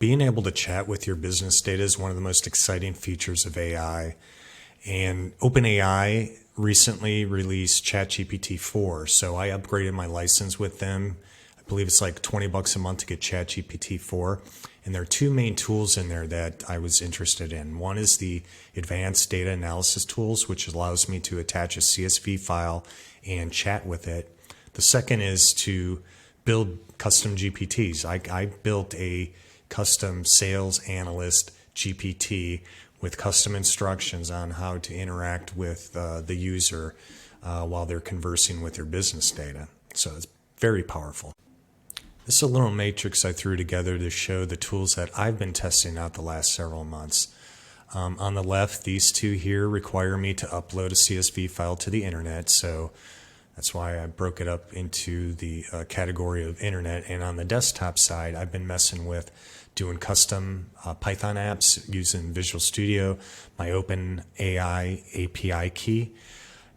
being able to chat with your business data is one of the most exciting features of AI. And OpenAI recently released Chat GPT-4, so I upgraded my license with them. I believe it's like $20 a month to get Chat GPT-4. And there are two main tools in there that I was interested in. One is the advanced data analysis tools, which allows me to attach a CSV file and chat with it. The second is to build custom GPTs. I built a custom sales analyst GPT with custom instructions on how to interact with the user while they're conversing with their business data. So it's very powerful. This is a little matrix I threw together to show the tools that I've been testing out the last several months. On the left, these two here require me to upload a CSV file to the internet, so that's why I broke it up into the category of internet. And on the desktop side, I've been messing with doing custom Python apps using Visual Studio, my OpenAI API key,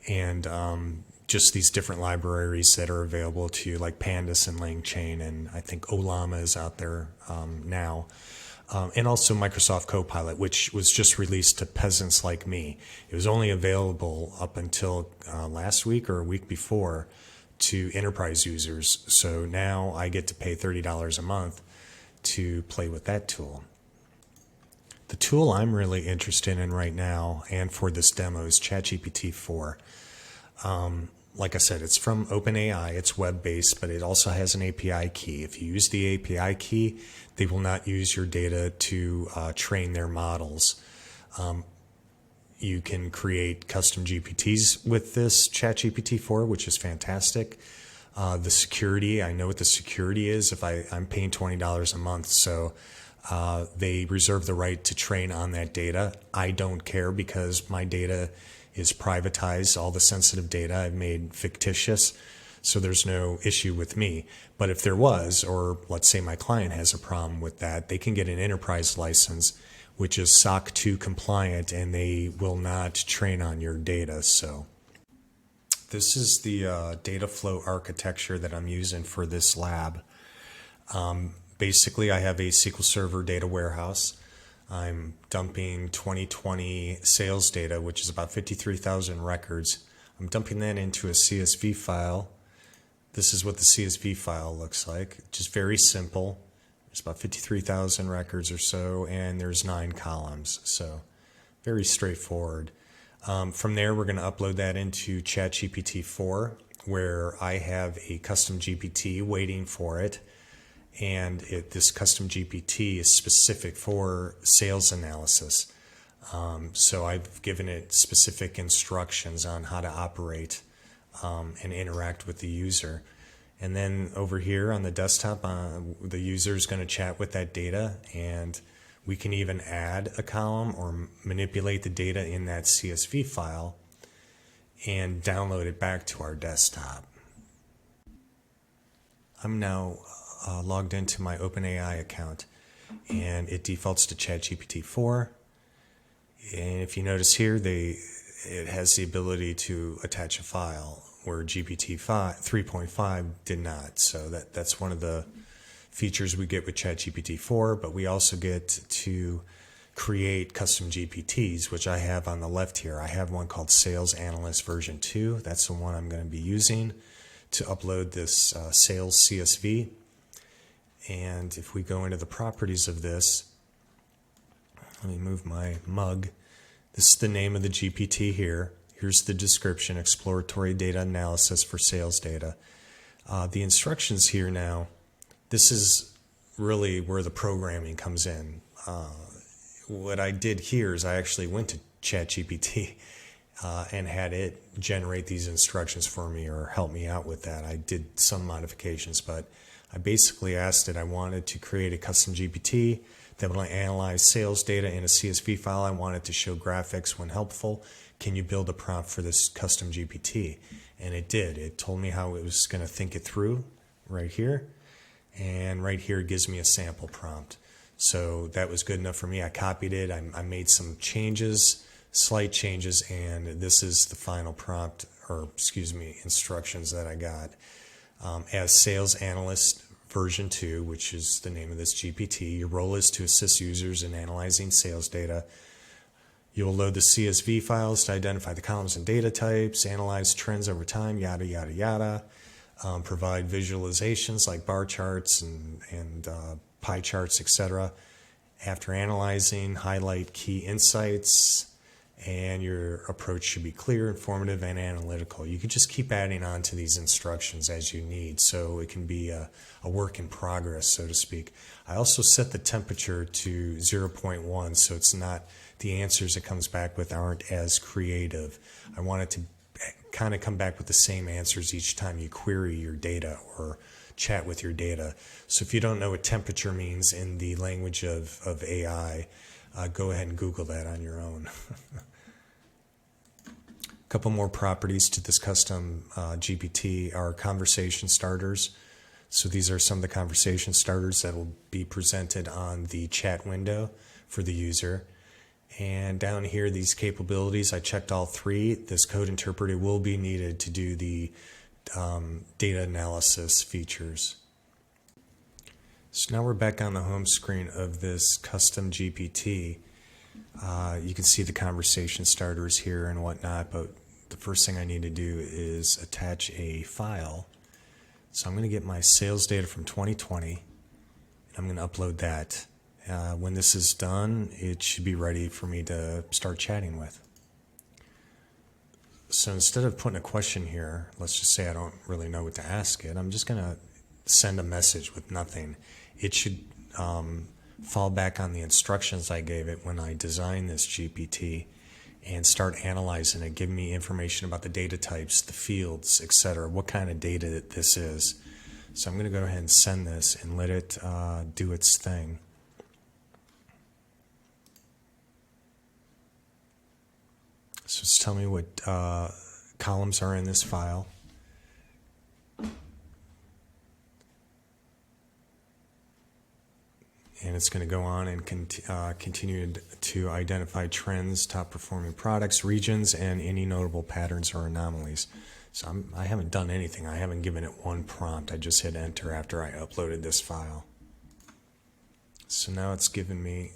and just these different libraries that are available to you, like Pandas and LangChain, and I think Olama is out there now. And also Microsoft Copilot, which was just released to peasants like me. It was only available up until last week or a week before to enterprise users. So now I get to pay $30 a month to play with that tool. The tool I'm really interested in right now and for this demo is Chat GPT-4. Like I said, it's from OpenAI. It's web-based, but it also has an API key. If you use the API key, they will not use your data to train their models. You can create custom GPTs with this Chat GPT-4, which is fantastic. The security, I know what the security is if I'm paying $20 a month. So they reserve the right to train on that data. I don't care because my data is privatized. All the sensitive data I've made fictitious, so there's no issue with me. But if there was, or let's say my client has a problem with that, they can get an enterprise license, which is SOC 2 compliant, and they will not train on your data. So this is the data flow architecture that I'm using for this lab. Basically, I have a SQL Server data warehouse. I'm dumping 2020 sales data, which is about 53,000 records. I'm dumping that into a CSV file. This is what the CSV file looks like. Just very simple. There's about 53,000 records or so, and there's 9 columns. So very straightforward. From there, we're going to upload that into Chat GPT-4, where I have a custom GPT waiting for it. And this custom GPT is specific for sales analysis. So I've given it specific instructions on how to operate and interact with the user. And then over here on the desktop, the user is going to chat with that data, and we can even add a column or manipulate the data in that CSV file and download it back to our desktop. I'm now logged into my OpenAI account, and it defaults to Chat GPT-4. And if you notice here, it has the ability to attach a file where GPT 3.5 did not. So that's one of the features we get with Chat GPT-4, but we also get to create custom GPTs, which I have on the left here. I have one called Sales Analyst version 2. That's the one I'm going to be using to upload this sales CSV. And if we go into the properties of this, let me move my mug. This is the name of the GPT here. Here's the description, exploratory data analysis for sales data. The instructions here now, this is really where the programming comes in. What I did here is I actually went to ChatGPT and had it generate these instructions for me or help me out with that. I did some modifications, but I basically asked it, I wanted to create a custom GPT that will analyze sales data in a CSV file. I wanted to show graphics when helpful. Can you build a prompt for this custom GPT? And it did. It told me how it was going to think it through right here. And right here it gives me a sample prompt. So that was good enough for me. I copied it. I made some changes, slight changes, and this is the final prompt, or excuse me, instructions that I got. As sales analyst version 2, which is the name of this GPT. Your role is to assist users in analyzing sales data. You'll load the CSV files to identify the columns and data types, analyze trends over time, yada, yada, yada. Provide visualizations like bar charts and pie charts, etc. After analyzing, highlight key insights, and your approach should be clear, informative, and analytical. You can just keep adding on to these instructions as you need, so it can be a work in progress, so to speak. I also set the temperature to 0.1, so it's not, the answers it comes back with aren't as creative. I want it to kind of come back with the same answers each time you query your data or chat with your data. So if you don't know what temperature means in the language of AI, go ahead and Google that on your own. A couple more properties to this custom GPT are conversation starters. So these are some of the conversation starters that will be presented on the chat window for the user. And down here, these capabilities, I checked all three. This code interpreter will be needed to do the data analysis features. So now we're back on the home screen of this custom GPT. You can see the conversation starters here and whatnot, but the first thing I need to do is attach a file. So I'm going to get my sales data from 2020, and I'm going to upload that. When this is done, it should be ready for me to start chatting with. So instead of putting a question here, let's just say I don't really know what to ask it, I'm just going to send a message with nothing. It should fall back on the instructions I gave it when I designed this GPT and start analyzing it, give me information about the data types, the fields, etc., what kind of data this is. So I'm going to go ahead and send this and let it do its thing. So just tell me what columns are in this file. And it's going to go on and continue to identify trends, top performing products, regions, and any notable patterns or anomalies. So I haven't done anything. I haven't given it one prompt. I just hit enter after I uploaded this file. So now it's given me,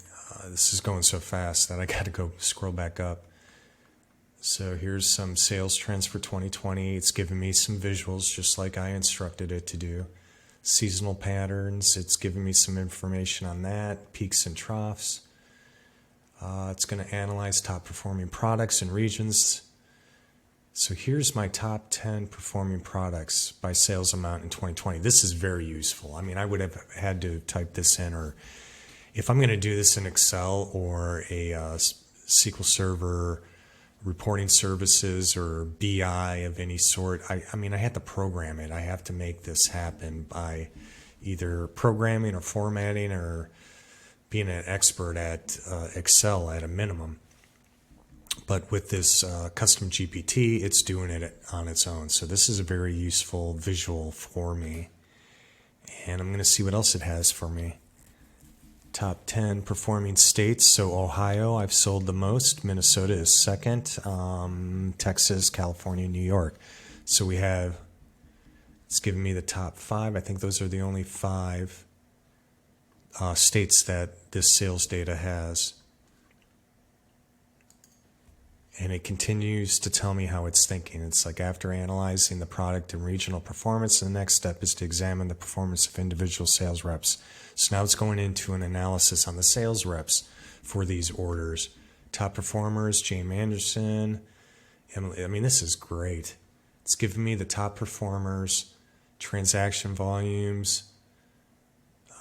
this is going so fast that I got to go scroll back up. So here's some sales trends for 2020. It's given me some visuals just like I instructed it to do. Seasonal patterns, it's giving me some information on that, peaks and troughs. It's going to analyze top performing products and regions. So here's my top 10 performing products by sales amount in 2020. This is very useful. I mean, I would have had to type this in, or if I'm going to do this in Excel or a SQL Server reporting services or BI of any sort, I mean, I have to program it. I have to make this happen by either programming or formatting or being an expert at Excel at a minimum. But with this custom GPT, it's doing it on its own. So this is a very useful visual for me. And I'm going to see what else it has for me. Top 10 performing states. So Ohio, I've sold the most. Minnesota is second. Texas, California, New York. So we have, it's giving me the top 5. I think those are the only 5 states that this sales data has. And it continues to tell me how it's thinking. It's like, after analyzing the product and regional performance, the next step is to examine the performance of individual sales reps. So now it's going into an analysis on the sales reps for these orders. Top performers, James Anderson, Emily. I mean, this is great. It's giving me the top performers, transaction volumes,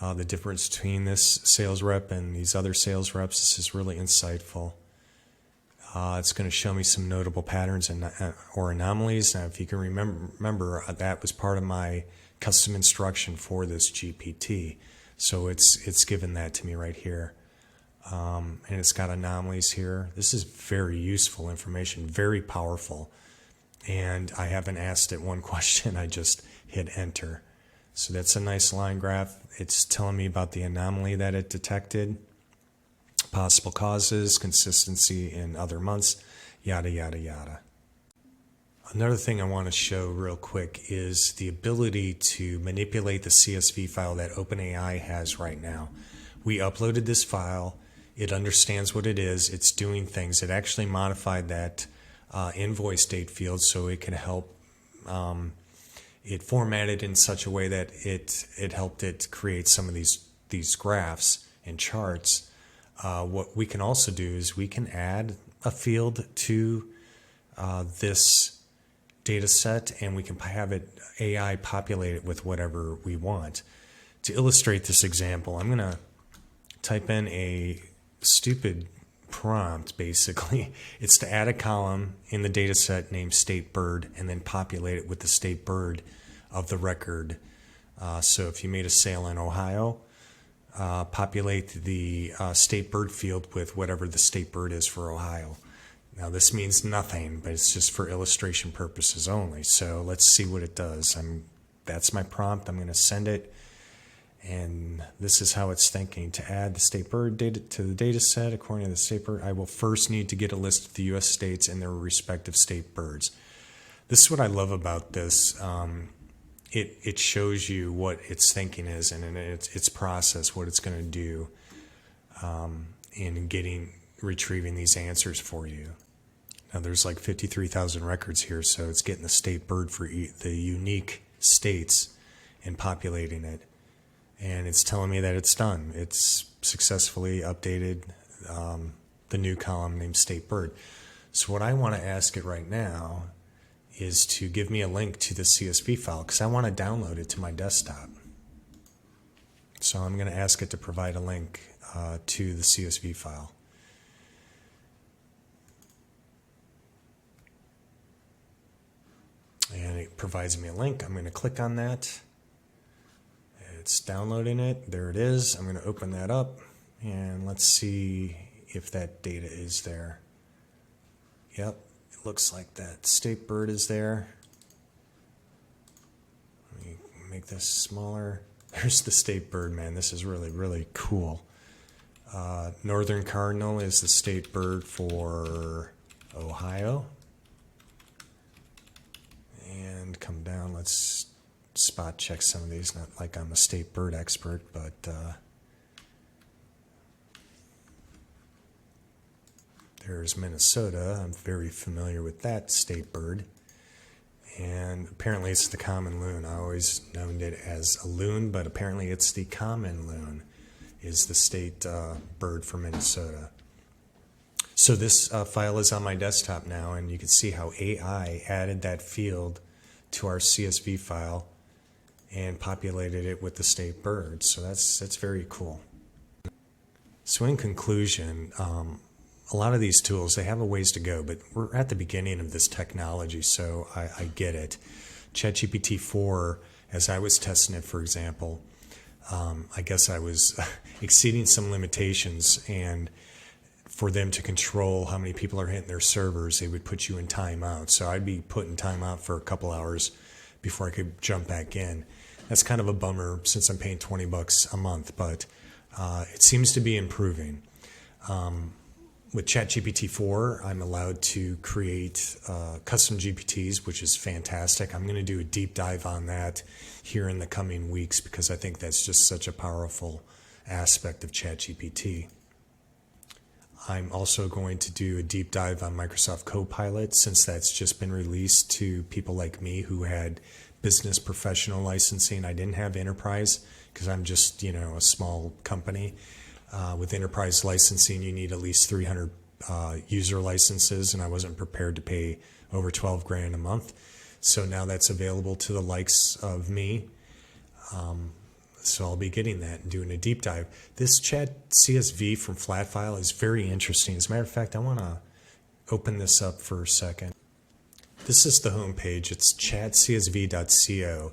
the difference between this sales rep and these other sales reps. This is really insightful. It's going to show me some notable patterns and or anomalies. Now, if you can remember, that was part of my custom instruction for this GPT. So it's given that to me right here. And it's got anomalies here. This is very useful information, very powerful. And I haven't asked it one question. I just hit enter. So that's a nice line graph. It's telling me about the anomaly that it detected, possible causes, consistency in other months, yada, yada, yada. Another thing I want to show real quick is the ability to manipulate the CSV file that OpenAI has right now. We uploaded this file. It understands what it is. It's doing things. It actually modified that invoice date field so it can help. It formatted in such a way that it helped it create some of these graphs and charts. What we can also do is we can add a field to this data set, and we can have it AI populate it with whatever we want. To illustrate this example, I'm going to type in a stupid prompt, basically. It's to add a column in the data set named state bird and then populate it with the state bird of the record. So if you made a sale in Ohio, populate the state bird field with whatever the state bird is for Ohio. Now this means nothing, but it's just for illustration purposes only. So let's see what it does. That's my prompt. I'm going to send it. And this is how it's thinking. To add the state bird data to the data set, according to the state bird, I will first need to get a list of the U.S. states and their respective state birds. This is what I love about this. It shows you what its thinking is and its process, what it's going to do in retrieving these answers for you. Now there's like 53,000 records here, so it's getting the state bird for the unique states and populating it. And it's telling me that it's done. It's successfully updated the new column named state bird. So what I want to ask it right now is to give me a link to the CSV file because I want to download it to my desktop. So I'm going to ask it to provide a link to the CSV file. And it provides me a link. I'm going to click on that. It's downloading it. There it is. I'm going to open that up and let's see if that data is there. Yep, it looks like that state bird is there. Let me make this smaller. There's the state bird, man. This is really, really cool. Northern Cardinal is the state bird for Ohio. And come down, let's spot check some of these. Not like I'm a state bird expert, but there's Minnesota. I'm very familiar with that state bird. And apparently it's the common loon. I always known it as a loon, but apparently it's the common loon is the state bird for Minnesota. So this file is on my desktop now, and you can see how AI added that field to our CSV file and populated it with the state bird. So that's very cool. So in conclusion, a lot of these tools, they have a ways to go, but we're at the beginning of this technology, so I get it. Chat GPT-4, as I was testing it, for example, I guess I was exceeding some limitations, and for them to control how many people are hitting their servers, they would put you in timeout. So I'd be put in timeout for a couple hours before I could jump back in. That's kind of a bummer since I'm paying $20 a month, but it seems to be improving. With Chat GPT-4, I'm allowed to create custom GPTs, which is fantastic. I'm going to do a deep dive on that here in the coming weeks because I think that's just such a powerful aspect of Chat GPT. I'm also going to do a deep dive on Microsoft Copilot since that's just been released to people like me who had business professional licensing. I didn't have enterprise because I'm just, a small company. With enterprise licensing, you need at least 300 user licenses, and I wasn't prepared to pay over 12 grand a month. So now that's available to the likes of me. So I'll be getting that and doing a deep dive. This Chat CSV from Flatfile is very interesting. As a matter of fact, I want to open this up for a second. This is the home page. It's chatcsv.co.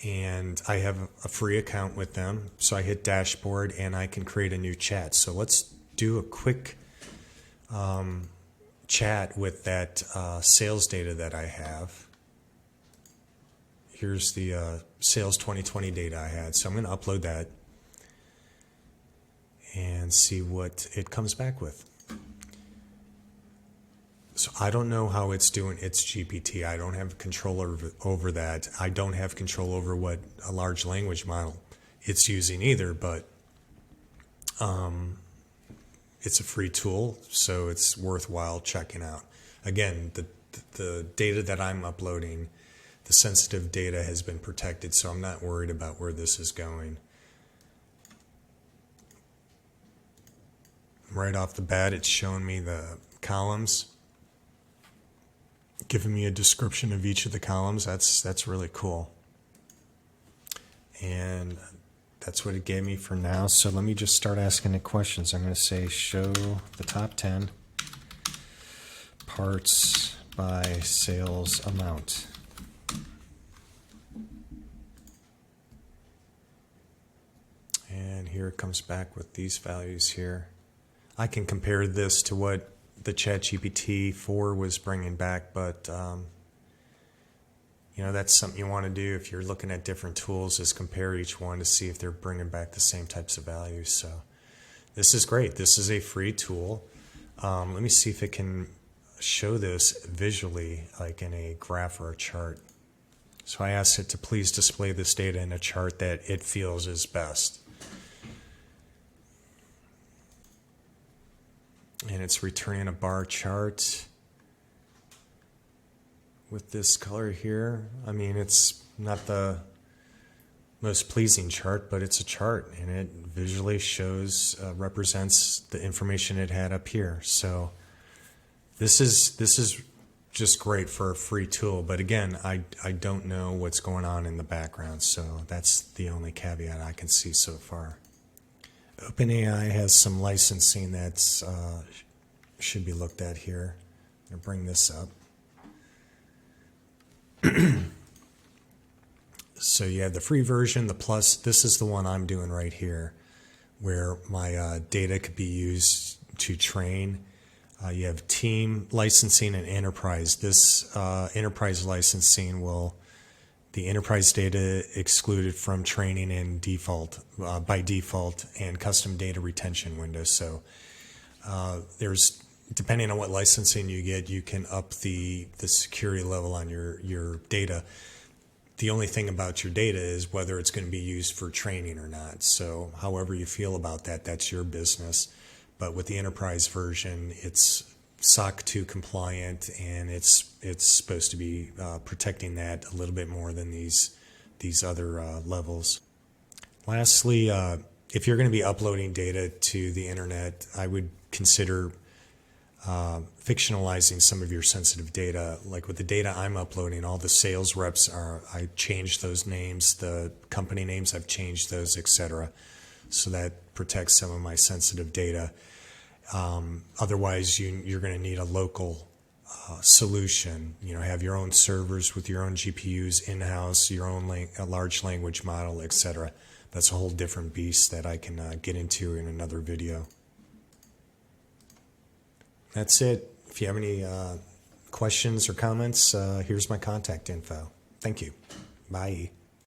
And I have a free account with them. So I hit dashboard and I can create a new chat. So let's do a quick chat with that sales data that I have. Here's the sales 2020 data I had. So I'm going to upload that and see what it comes back with. So I don't know how it's doing its GPT. I don't have control over that. I don't have control over what a large language model it's using either, but it's a free tool, so it's worthwhile checking out. Again, the data that I'm uploading, the sensitive data has been protected, so I'm not worried about where this is going. Right off the bat, it's showing me the columns, giving me a description of each of the columns. That's really cool. And that's what it gave me for now. So let me just start asking it questions. I'm going to say show the top 10 parts by sales amount. And here it comes back with these values here. I can compare this to what the Chat GPT-4 was bringing back, but you know, that's something you want to do if you're looking at different tools, is compare each one to see if they're bringing back the same types of values. So this is great. This is a free tool. Let me see if it can show this visually, like in a graph or a chart. So I asked it to please display this data in a chart that it feels is best. And it's returning a bar chart with this color here. I mean, it's not the most pleasing chart, but it's a chart, and it visually shows, represents the information it had up here. So this is just great for a free tool. But again, I don't know what's going on in the background, so that's the only caveat I can see so far. OpenAI has some licensing that's should be looked at here. I'm going to bring this up. So you have the free version, the plus. This is the one I'm doing right here, where my data could be used to train. You have team licensing and enterprise. This enterprise licensing will, the enterprise data excluded from training and default, by default, and custom data retention windows. So there's, depending on what licensing you get, you can up the security level on your data. The only thing about your data is whether it's going to be used for training or not. So however you feel about that, that's your business. But with the enterprise version, it's SOC 2 compliant, and it's supposed to be protecting that a little bit more than these other levels. Lastly, if you're going to be uploading data to the internet, I would consider fictionalizing some of your sensitive data. Like with the data I'm uploading, all the sales reps I changed those names, the company names, I've changed those, etc. So that protects some of my sensitive data. Otherwise, you're going to need a local solution. You know, have your own servers with your own GPUs in-house, your own a large language model, etc. That's a whole different beast that I can get into in another video. That's it. If you have any questions or comments, here's my contact info. Thank you. Bye.